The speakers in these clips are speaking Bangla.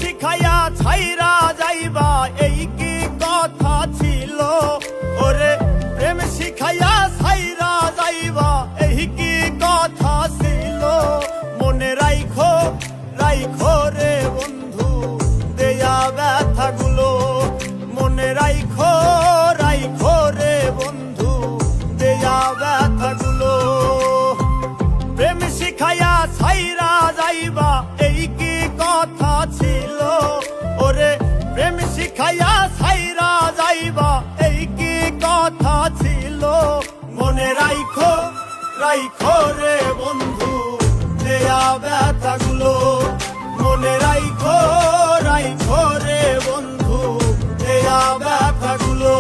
শিখাইয়া ছাইরা যাইবা এই কি কথা ছিল ওরে প্রেম শিখাইয়া ছাইরা যাইবা এই কি কথা ছিল মনে রাইখো রাইখো রে বন্ধু দেয়া ব্যথাগুলো মনে রাইখো রাইখো রে বন্ধু দেয়া ব্যথাগুলো প্রেম শিখাইয়া ছাইরা যাইবা এই কি কথা ছিল ওরে প্রেম শিখাইয়া ছাইরা যাইবা এই কি কথা ছিল মনে রাইখো রাইখো রে বন্ধু দেয়া ব্যথাগুলো মনে রাইখো রাইখো রে বন্ধু দেয়া ব্যথাগুলো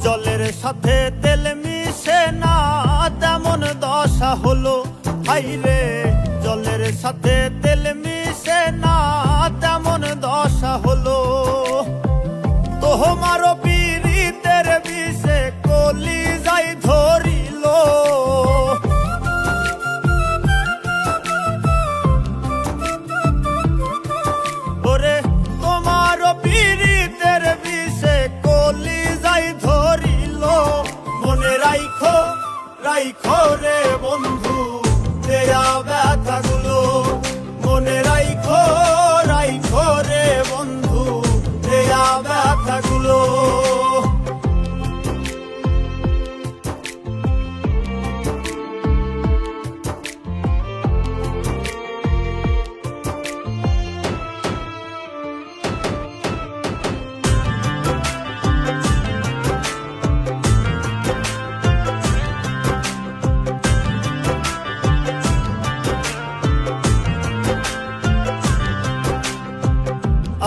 জলের সাথে তেল মিশে না তেমন দশা হলো হাইরে জলের সাথে তেল মিশে না তেমন দশা হলো তোমারও পীড়িতের বিষে কলি যাই ধরিল ওরে তোমারও পীড়িতের বিষে কলি যাই ধরিল মনে রাইখো রাইখো রে বন্ধু দেয়া ব্যথাগুলো মনে রাইখো রাইখো রে বন্ধু দেয়া ব্যথাগুলো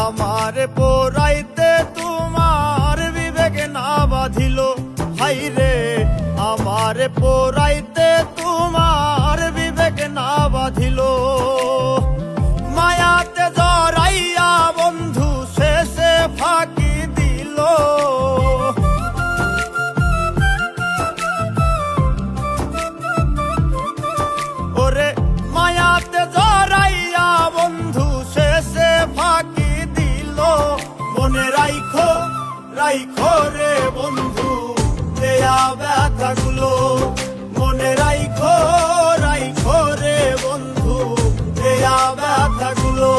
আমারে পোরাইতে তোমার বিবেক না বাঁধিল হাইরে আমারে পোরাইতে তোমার বিবেক না বাঁধিল মায়াতে জড়াইয়া বন্ধু শেষে ফাঁকি দিল ওরে মায়াতে জড়াইয়া বন্ধু শেষে ফাঁকি মনে রাইখো রাইখো রে বন্ধু দেয়া ব্যথাগুলো মনে রাইখো রাইখো রে বন্ধু দেয়া ব্যথাগুলো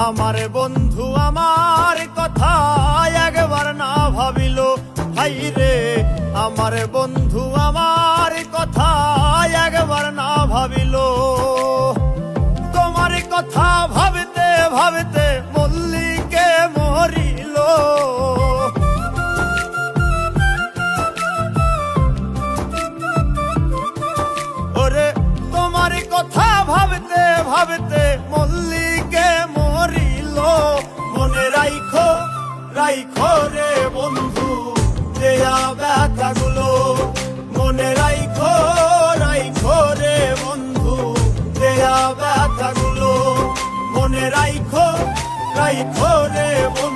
আমার বন্ধু আমার কথা একবার না ভাবিল হাইরে আমার বন্ধু আমার কথা একবার না ভাবিল তোমার কথা ভাবতে ভাবতে মল্লিকে মরিল ওরে তোমার কথা ভাবতে ভাবতে মল্লিকে মরিল মনে রাইখো রাইখো রে বন্ধু দেয়া ব্যথাগুলো মনে রাইখো রাইখো রে বন্ধু দেয়া ব্যথাগুলো মনে রাইখো রাইখো রে বন্ধু